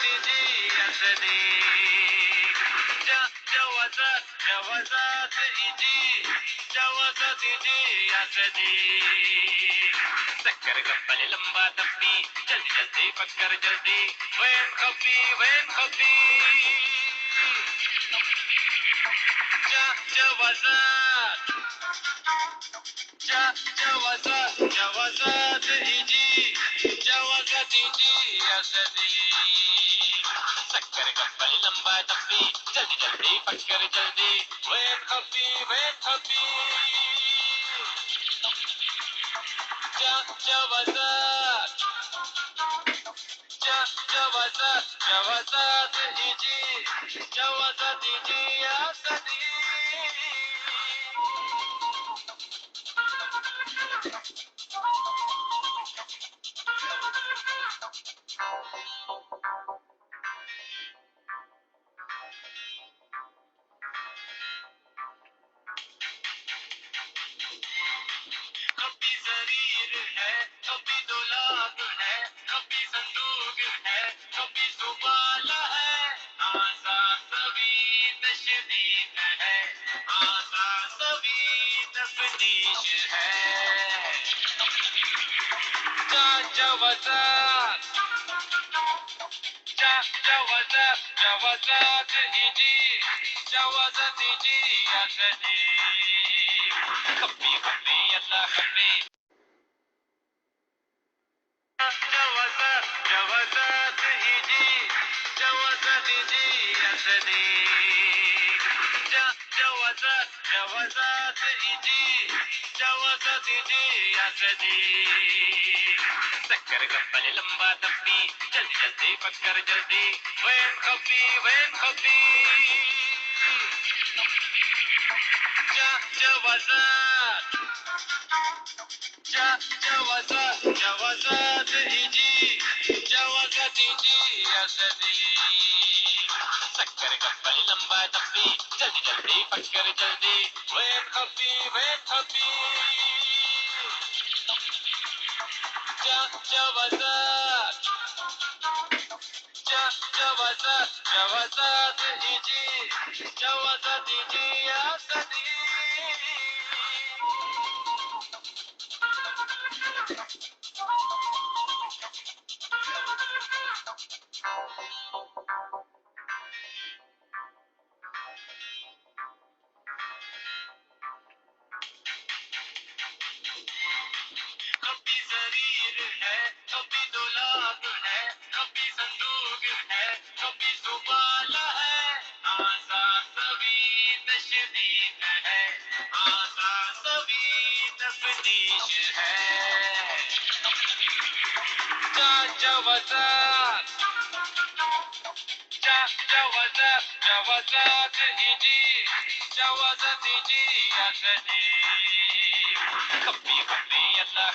تيجي يا صديق. جوازات يجي، جوازات يجي يا صديق. سكر قبل لمبا تبي، جلدي جلدي فكر جلدي، وين خبي وين خبي. جوازات جوازات يجي، جوازات يجي يا صديق. سكر قبل لمبا تبي، جلدي جلدي فكر جلدي، وين خبي وين خبي. جوازات جوازات يجي، جوازات يجي يا صديق. कभी जरीर है, कभी दुलाब है, कभी संदूक है, कभी सुबाला है, आजा सभी तशदीद है, आजा सभी तफतीश है. जवाजात इजी, जवाजात इजी या सदीक. कभी कभी अल्लाह कभी. जवाजात इजी, जवाजात इजी या सदीक. जवाजात इजी, जवाजात इजी या सदीक. सकर कपल लंबा तब्बी, जल्दी जल्दी फकर जल्दी, वैन खपी वैन खपी. जवाजात जवाजात इजी, जवाजात इजी या सदीक. सकर कपल लंबा तब्बी, जल्दी जल्दी फकर जल्दी, वैन खपी वैन खपी. जवाजात जवाजात इजी, जवाजात इजी या सदीक. कभी जरीर है, कभी दुलाब है, कभी संदूक है, कभी सुबाला है, आजा सभी तशदीद है, आजा सभी तफतीश है. जवाजात जवाजात इजी, जवाजात इजी या सदीक. कभी कभी अल्लाह